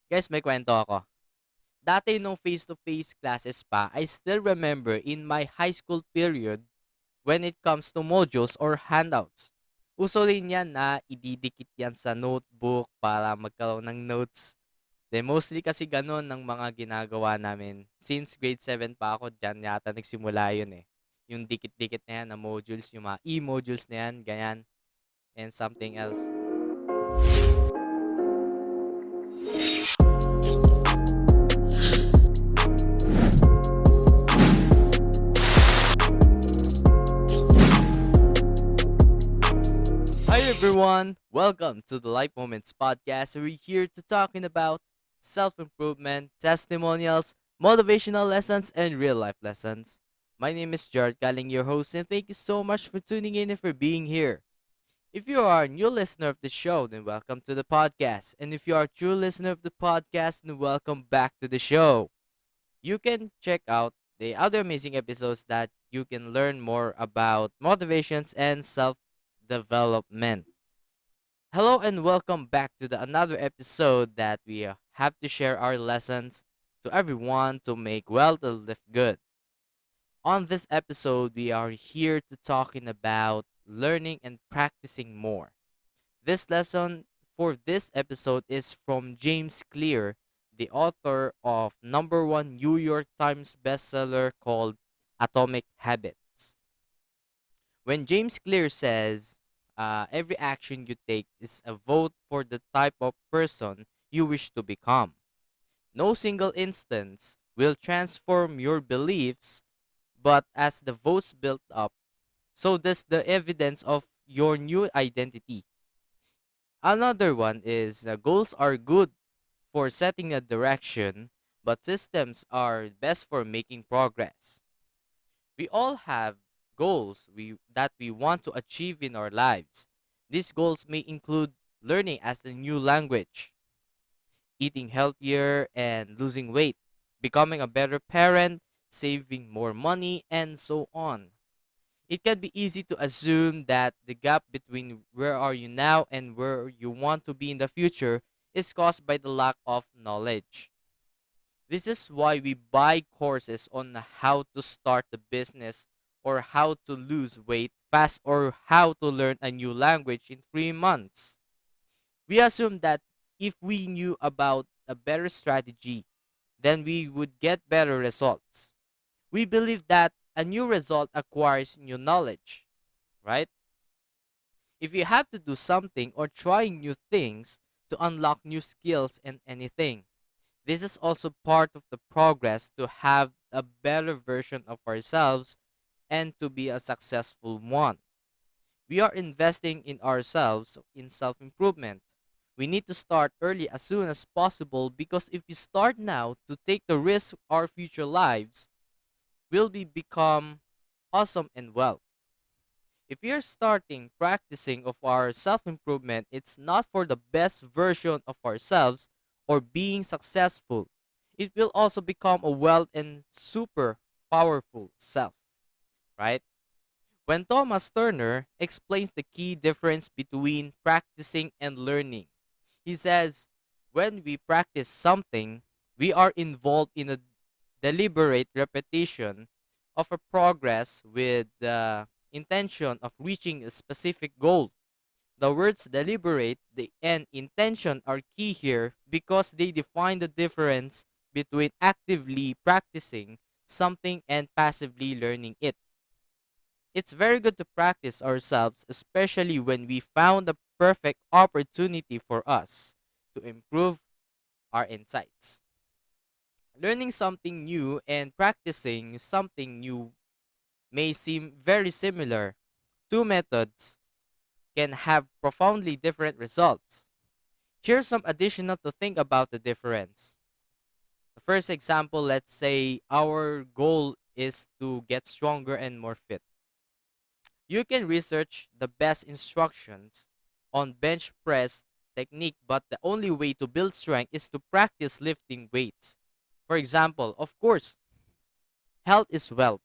Guys, may kwento ako. Dati nung face-to-face classes pa, I still remember in my high school period when it comes to modules or handouts. Uso rin yan na ididikit yan sa notebook para magkaroon ng notes. Then mostly kasi ganun ng mga ginagawa namin. Since grade 7 pa ako, dyan yata nagsimula yun eh. Yung dikit-dikit na yan na modules, yung mga e-modules na yan, ganyan, and something else. Hi everyone, welcome to the Life Moments podcast. We're here to talking about self-improvement, testimonials, motivational lessons, and real-life lessons. My name is Jerald, calling your host, and thank you so much for tuning in and for being here. If you are a new listener of the show, then welcome to the podcast. And if you are a true listener of the podcast, then welcome back to the show. You can check out the other amazing episodes that you can learn more about motivations and self-development. Hello and welcome back to the another episode that we have to share our lessons to everyone to make well to live good. On this episode, we are here to talking about learning and practicing more. This lesson for this episode is from James Clear, the author of number one New York Times bestseller called Atomic Habits. When James Clear says, every action you take is a vote for the type of person you wish to become. No single instance will transform your beliefs, but as the votes build up, so does the evidence of your new identity. Another one is goals are good for setting a direction, but systems are best for making progress. We all have goals that we want to achieve in our lives. These goals may include learning as a new language, eating healthier and losing weight, becoming a better parent, saving more money, and so on. It can be easy to assume that the gap between where are you now and where you want to be in the future is caused by the lack of knowledge. This is why we buy courses on how to start a business or how to lose weight fast or how to learn a new language in 3 months. We assume that if we knew about a better strategy, then we would get better results. We believe that a new result acquires new knowledge, right? If you have to do something or try new things to unlock new skills in anything, this is also part of the progress to have a better version of ourselves and to be a successful one. We are investing in ourselves in self improvement. We need to start early as soon as possible because if we start now to take the risk our future lives will be become awesome and well. If we are starting practicing of our self improvement, it's not for the best version of ourselves or being successful. It will also become a well and super powerful self, right? When Thomas Turner explains the key difference between practicing and learning, he says, when we practice something, we are involved in a deliberate repetition of a progress with the intention of reaching a specific goal. The words deliberate and intention are key here because they define the difference between actively practicing something and passively learning it. It's very good to practice ourselves, especially when we found the perfect opportunity for us to improve our insights. Learning something new and practicing something new may seem very similar. Two methods can have profoundly different results. Here's some additional to think about the difference. The first example, let's say our goal is to get stronger and more fit. You can research the best instructions on bench press technique, but the only way to build strength is to practice lifting weights. For example, of course, health is wealth.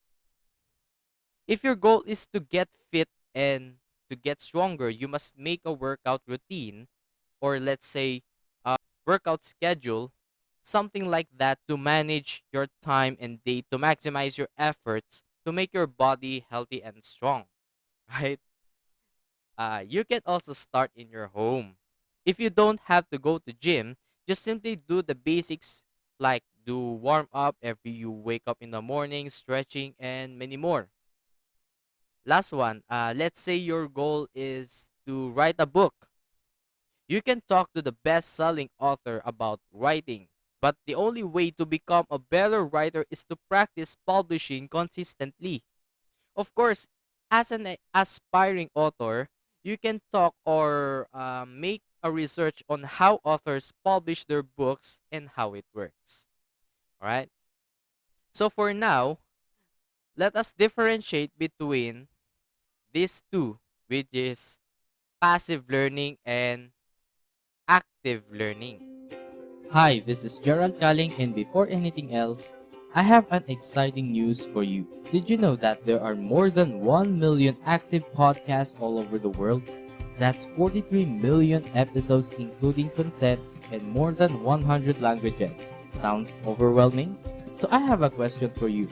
If your goal is to get fit and to get stronger, you must make a workout routine, or let's say workout schedule, something like that to manage your time and day to maximize your efforts to make your body healthy and strong, right? You can also start in your home. If you don't have to go to gym, just simply do the basics like do warm up every you wake up in the morning, stretching, and many more. Last one, let's say your goal is to write a book. You can talk to the best selling author about writing, but the only way to become a better writer is to practice publishing consistently. Of course, as an aspiring author, you can talk or make a research on how authors publish their books and how it works. All right. So for now, let us differentiate between these two, which is passive learning and active learning. Hi, this is Jerald calling, and before anything else, I have an exciting news for you. Did you know that there are more than 1 million active podcasts all over the world? That's 43 million episodes, including content, in more than 100 languages. Sounds overwhelming? So, I have a question for you.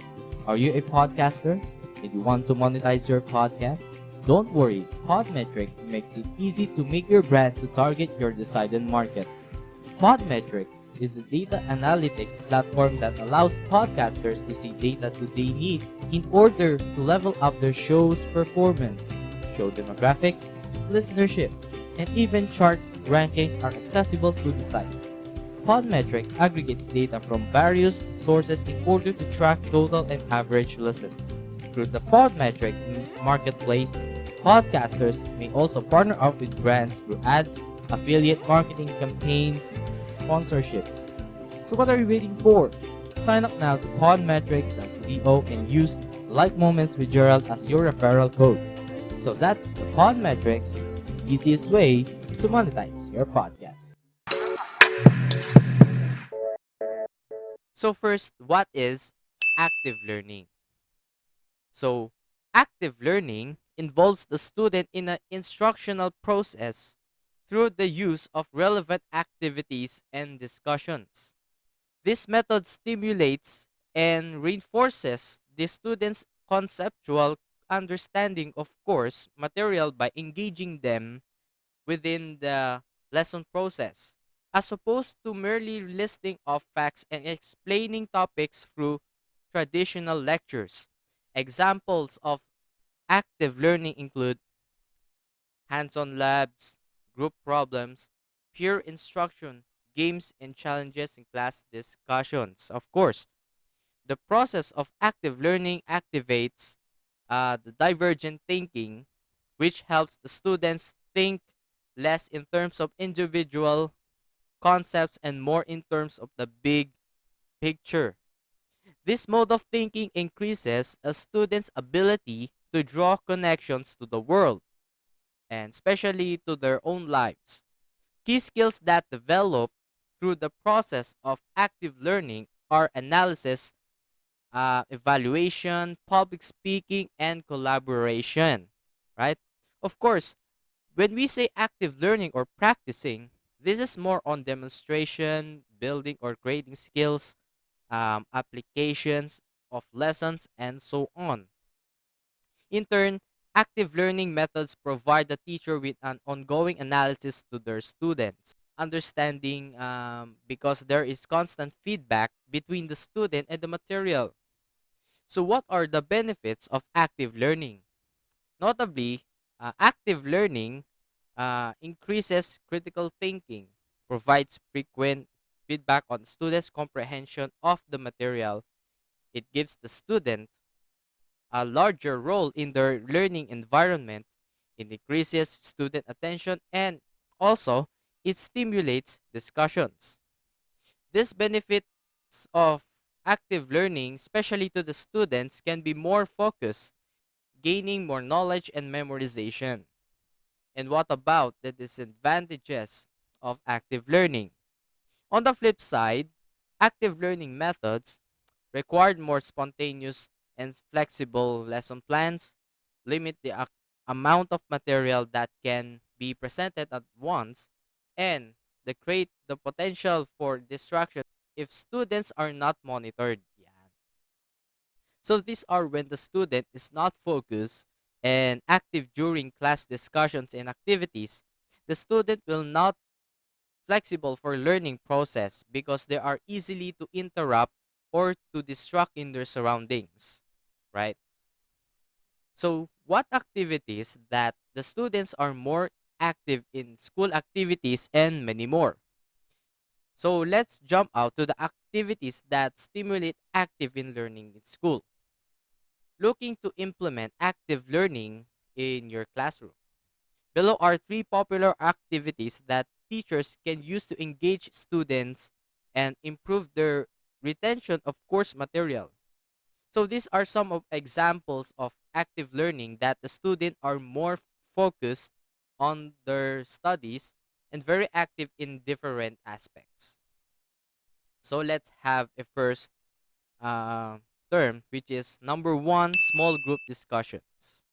Are you a podcaster? Did you want to monetize your podcast? Don't worry, Podmetrics makes it easy to make your brand to target your decided market. Podmetrics is a data analytics platform that allows podcasters to see data that they need in order to level up their show's performance. Show demographics, listenership, and even chart rankings are accessible through the site. Podmetrics aggregates data from various sources in order to track total and average listens. Through the Podmetrics marketplace, podcasters may also partner up with brands through ads, affiliate marketing campaigns, sponsorships. So what are you waiting for? Sign up now to podmetrics.co and use Life Moments with Jerald as your referral code. So that's the Podmetrics, the easiest way to monetize your podcast. So first, what is active learning? So active learning involves the student in an instructional process through the use of relevant activities and discussions. This method stimulates and reinforces the student's conceptual understanding of course material by engaging them within the lesson process, as opposed to merely listing off facts and explaining topics through traditional lectures. Examples of active learning include hands-on labs, group problems, peer instruction, games and challenges, and class discussions. Of course, the process of active learning activates the divergent thinking, which helps the students think less in terms of individual concepts and more in terms of the big picture. This mode of thinking increases a student's ability to draw connections to the world and especially to their own lives. Key skills that develop through the process of active learning are analysis, evaluation, public speaking, and collaboration, right? Of course, when we say active learning or practicing, this is more on demonstration, building or creating skills, applications of lessons, and so on. In turn, active learning methods provide the teacher with an ongoing analysis to their students. Understanding because there is constant feedback between the student and the material. So, what are the benefits of active learning? Notably, active learning increases critical thinking, provides frequent feedback on students' comprehension of the material. It gives the student a larger role in their learning environment. It increases student attention and also it stimulates discussions. These benefits of active learning, especially to the students, can be more focused, gaining more knowledge and memorization. And what about the disadvantages of active learning? On the flip side, active learning methods required more spontaneous and flexible lesson plans, limit the amount of material that can be presented at once, and the create the potential for distraction if students are not monitored. Yan. So these are when the student is not focused and active during class discussions and activities. The student will not flexible for learning process because they are easily to interrupt or to distract in their surroundings, right? So what activities that the students are more active in school activities and many more. So let's jump out to the activities that stimulate active in learning in school. Looking to implement active learning in your classroom. Below are three popular activities that teachers can use to engage students and improve their retention of course material. So these are some of examples of active learning that the student are more focused on their studies and very active in different aspects. So let's have a first uh, term, which is number one, small group discussions.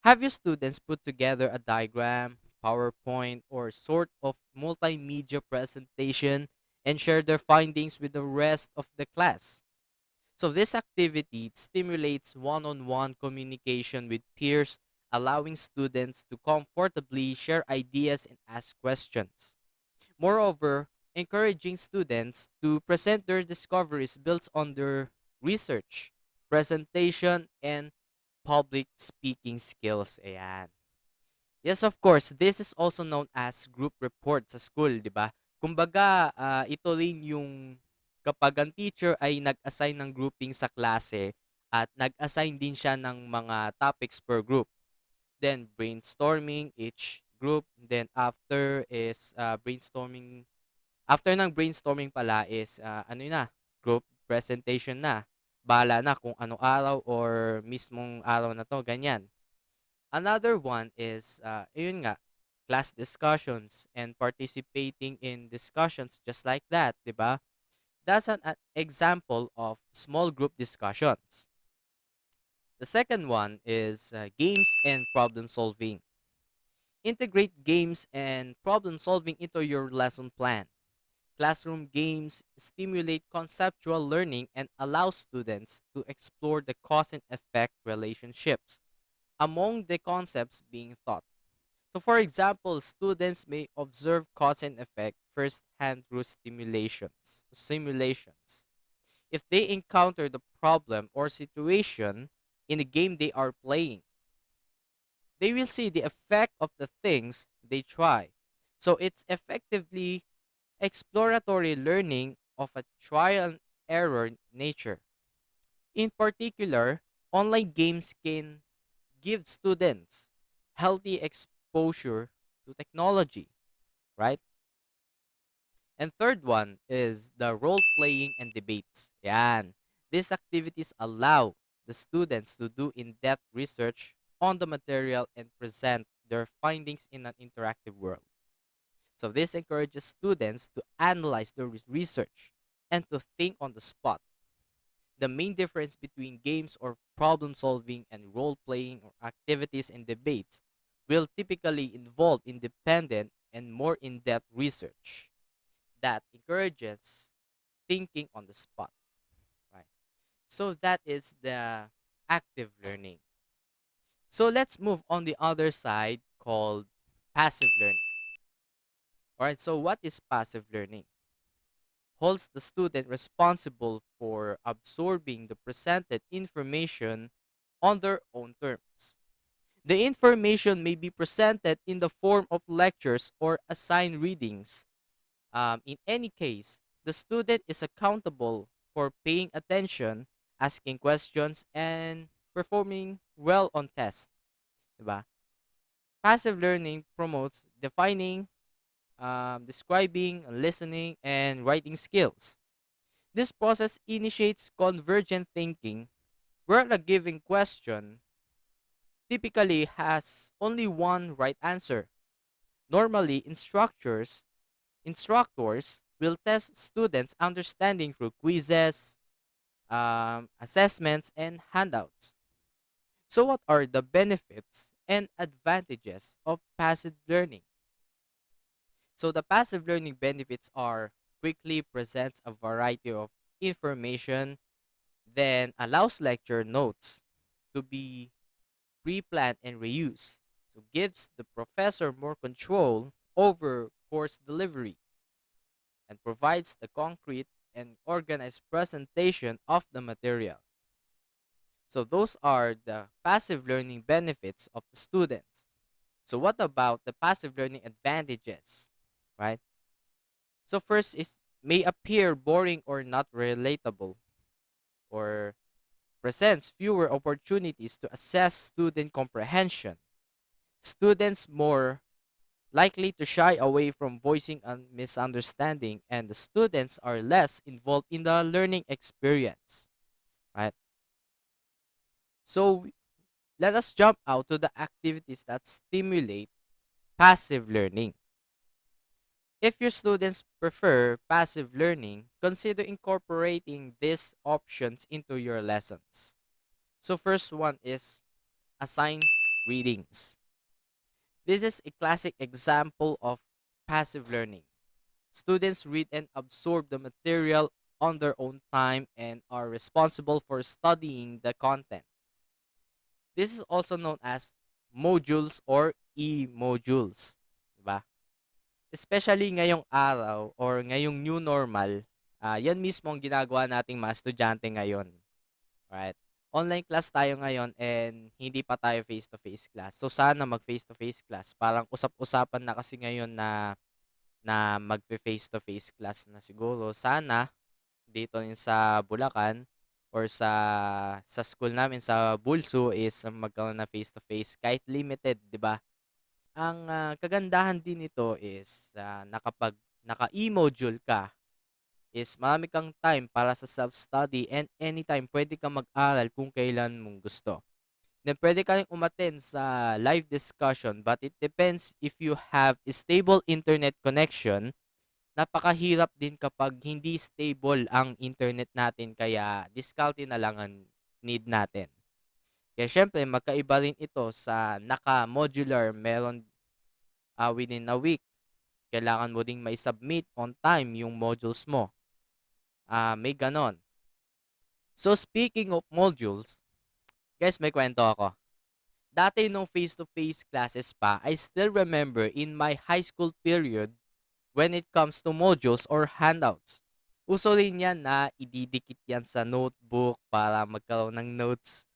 Have your students put together a diagram, PowerPoint, or sort of multimedia presentation and share their findings with the rest of the class. So this activity stimulates one-on-one communication with peers, allowing students to comfortably share ideas and ask questions. Moreover, encouraging students to present their discoveries builds on their research, presentation, and public speaking skills. Ayan. Yes, of course, this is also known as group report sa school, di ba? Kumbaga, ito rin yung kapag ang teacher ay nag-assign ng grouping sa klase at nag-assign din siya ng mga topics per group. Then brainstorming each group. Then after ng brainstorming pala is ano yun na, group presentation na. Bahala na kung anong araw or mismong araw na to, ganyan. Another one is, yun nga, class discussions and participating in discussions just like that, di ba? That's an example of small group discussions. The second one is games and problem solving. Integrate games and problem solving into your lesson plan. Classroom games stimulate conceptual learning and allow students to explore the cause and effect relationships among the concepts being taught. So, for example, students may observe cause and effect firsthand through simulations. If they encounter the problem or situation in the game they are playing, they will see the effect of the things they try. So, it's effectively exploratory learning of a trial and error nature. In particular, online games can give students healthy exposure to technology, right? And third one is the role playing and debates. Yan. These activities allow the students to do in-depth research on the material and present their findings in an interactive world. So this encourages students to analyze their research and to think on the spot. The main difference between games or problem solving and role playing or activities and debates will typically involve independent and more in depth research that encourages thinking on the spot. Right. So that is the active learning. So let's move on the other side called passive learning. All right. So what is passive learning? Holds the student responsible for absorbing the presented information on their own terms. The information may be presented in the form of lectures or assigned readings. In any case, the student is accountable for paying attention, asking questions, and performing well on tests. Diba? Passive learning promotes defining, describing, listening, and writing skills. This process initiates convergent thinking, where a given question typically has only one right answer. Normally, instructors will test students' understanding through quizzes, assessments, and handouts. So, what are the benefits and advantages of passive learning? So the passive learning benefits are quickly presents a variety of information, then allows lecture notes to be pre-planned and reused. So gives the professor more control over course delivery and provides the concrete and organized presentation of the material. So those are the passive learning benefits of the students. So what about the passive learning advantages, right? So first is may appear boring or not relatable or presents fewer opportunities to assess student comprehension. Students more likely to shy away from voicing a misunderstanding and the students are less involved in the learning experience, right? So let us jump out to the activities that stimulate passive learning. If your students prefer passive learning, consider incorporating these options into your lessons. So first one is assign readings. This is a classic example of passive learning. Students read and absorb the material on their own time and are responsible for studying the content. This is also known as modules or e-modules. Diba? Especially ngayong araw or ngayong new normal, yan mismo ang ginagawa nating mga estudyante ngayon. Right? Online class tayo ngayon and hindi pa tayo face-to-face class. So sana mag-face-to-face class. Parang usap-usapan na kasi ngayon na mag-face-to-face class na siguro. Sana dito rin sa Bulacan or sa school namin sa Bulso is magkaroon na face-to-face kahit limited, 'di ba? Ang kagandahan din nito is na kapag naka-e-module ka is marami kang time para sa self-study and anytime pwede kang mag-aral kung kailan mong gusto. Then pwede ka rin umattend sa live discussion but it depends if you have a stable internet connection. Napakahirap din kapag hindi stable ang internet natin kaya diskarte na lang ang need natin. Kaya syempre magkaiba rin ito sa naka-modular meron within a week. Kailangan mo ding may submit on time yung modules mo. May ganon. So speaking of modules, guys may kwento ako. Dati nung face-to-face classes pa, I still remember in my high school period when it comes to modules or handouts. Uso rin yan na ididikit yan sa notebook para magkaroon ng notes.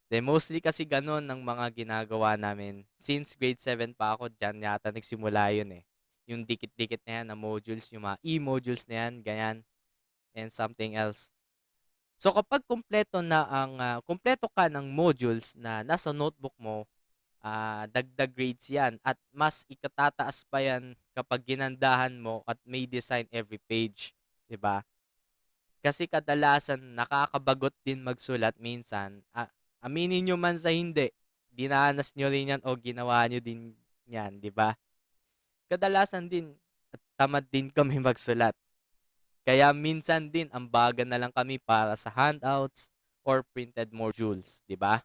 Then mostly kasi ganun ng mga ginagawa namin. Since grade 7 pa ako, dyan yata nagsimula yun eh. Yung dikit-dikit na yan na modules, yung mga e-modules na yan, ganyan, and something else. So kapag kumpleto ka ng modules na nasa notebook mo, dagdag grades yan at mas ikatataas pa yan kapag ginandahan mo at may design every page, 'di ba? Kasi kadalasan nakakabagot din magsulat minsan. Aminin nyo man sa hindi, dinanas nyo rin yan o ginawa nyo din yan, 'di ba? Kadalasan din at tamad din kami magsulat. Kaya minsan din ambagan na lang kami para sa handouts or printed modules, 'di ba?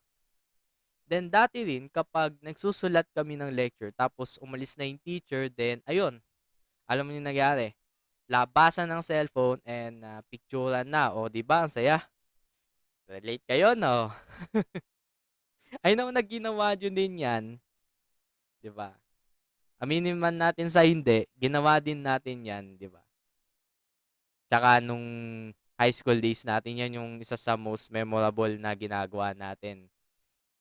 Then dati rin kapag nagsusulat kami ng lecture tapos umalis na yung teacher, then ayun, alam mo yung nangyari. Labasan ng cellphone and picturean na. O, di ba? Ang saya. Relate kayo, no? I know na ginawa nyo din yan. Di ba? Aminin man natin sa hindi, ginawa din natin yan, di ba? Tsaka nung high school days natin, yan yung isa sa most memorable na ginagawa natin.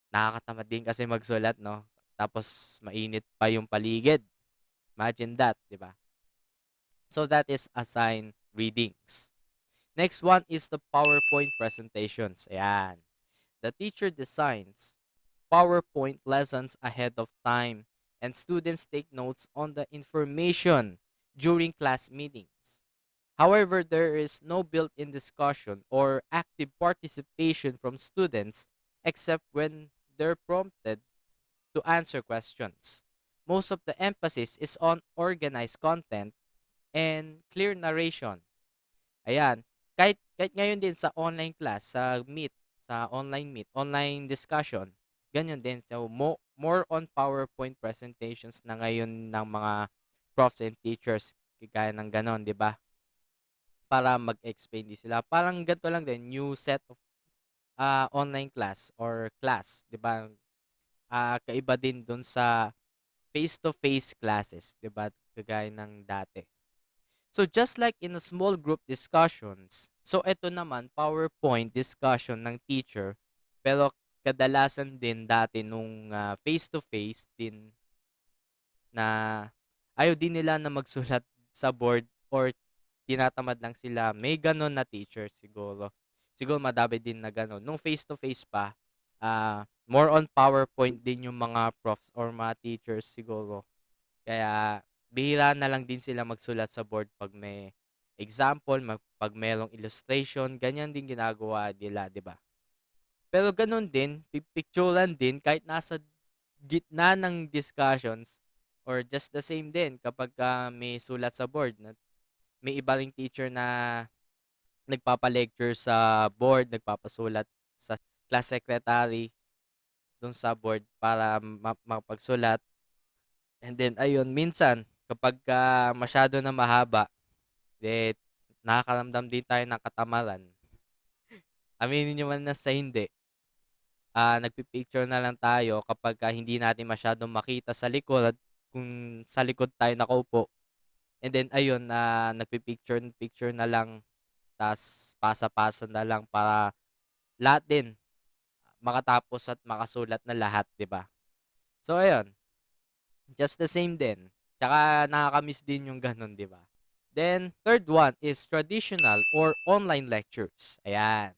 Nakakatamad din kasi magsulat, no? Tapos mainit pa yung paligid. Imagine that, di ba? So that is assign readings. Next one is the PowerPoint presentations. Ayan. The teacher designs PowerPoint lessons ahead of time and students take notes on the information during class meetings. However, there is no built-in discussion or active participation from students except when they're prompted to answer questions. Most of the emphasis is on organized content and clear narration. Ayan. Kahit ngayon din sa online class, sa Meet, sa online Meet, online discussion, ganyan din. So, more on PowerPoint presentations na ngayon ng mga profs and teachers, kagaya ng ganon, di ba? Para mag-explain din sila. Parang ganito lang din, new set of online class or class, di ba? Kaiba din dun sa face-to-face classes, di ba? Kagaya ng dati. So just like in a small group discussions, so ito naman, PowerPoint discussion ng teacher, pero kadalasan din dati nung face-to-face din na ayaw din nila na magsulat sa board or tinatamad lang sila. May ganon na teacher siguro. Siguro madami din na ganon. Nung face-to-face pa, more on PowerPoint din yung mga profs or mga teachers siguro. Kaya bihira na lang din sila magsulat sa board pag may example, pag merong illustration, ganyan din ginagawa nila, di ba? Pero ganun din, pipicturean din kahit nasa gitna ng discussions or just the same din kapag may sulat sa board na may iba ring teacher na nagpapa-lecture sa board, nagpapasulat sa class secretary dun sa board para mapagsulat. And then, ayun, minsan, kapag masyado na mahaba, eh, nakakaramdam din tayo ng katamaran. Aminin nyo man na sa hindi, nagpipicture na lang tayo kapag hindi natin masyadong makita sa likod at kung sa likod tayo nakaupo. And then, ayun, nagpipicture na lang, tas pasa-pasa na lang para lahat din makatapos at makasulat na lahat, di ba? So, ayun, just the same din. Tsaka nakakamiss din yung ganun, di ba? Then, third one is traditional or online lectures. Ayan.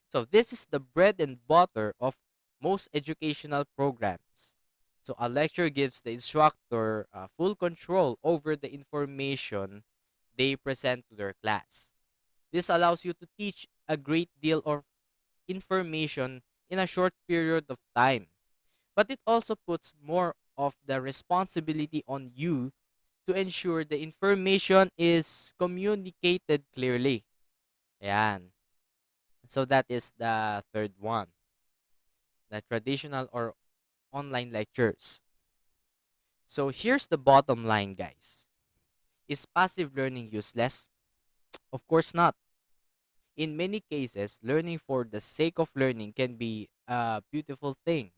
So, this is the bread and butter of most educational programs. So, a lecture gives the instructor full control over the information they present to their class. This allows you to teach a great deal of information in a short period of time. But it also puts more of the responsibility on you to ensure the information is communicated clearly. Ayan. So that is the third one. The traditional or online lectures. So here's the bottom line, guys. Is passive learning useless? Of course not. In many cases, learning for the sake of learning can be a beautiful thing.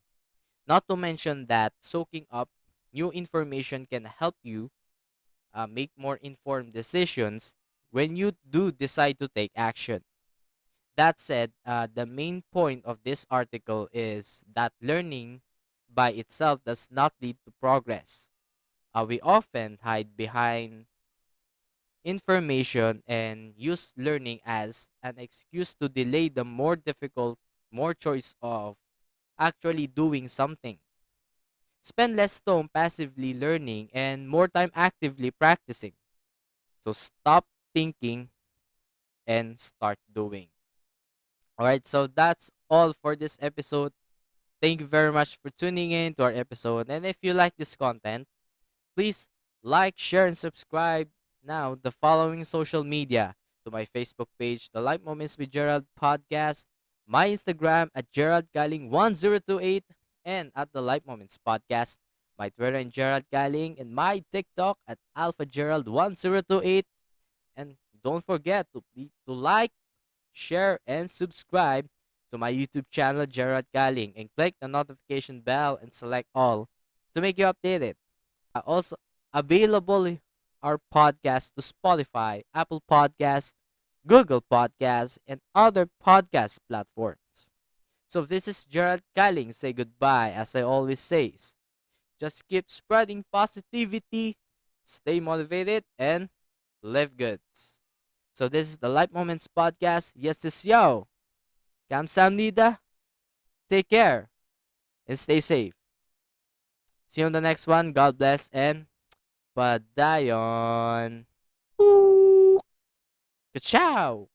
Not to mention that soaking up new information can help you make more informed decisions when you do decide to take action. That said, the main point of this article is that learning by itself does not lead to progress. We often hide behind information and use learning as an excuse to delay the more difficult, more choice of actually doing something. Spend less time passively learning and more time actively practicing. So stop thinking and start doing. All right, so that's all for this episode. Thank you very much for tuning in to our episode. And if you like this content, please like, share, and subscribe now the following social media to my Facebook page, The Life Moments with Gerald Podcast, my Instagram at Jerald Galing 1028, and at The Life Moments Podcast, my Twitter and Gerald Galing, and my TikTok at Alpha Gerald 1028. And don't forget to like, share, and subscribe to my YouTube channel, Gerald Galing, and click the notification bell and select all to make you updated. Also, available our podcast to Spotify, Apple Podcasts, Google Podcasts, and other podcast platforms. So this is Gerald Galing. Say goodbye, as I always say. Just keep spreading positivity, stay motivated, and live good. So this is the Life Moments Podcast. Yes, this yo. Kamsahamnida. Take care and stay safe. See you on the next one. God bless and padayon. Ciao.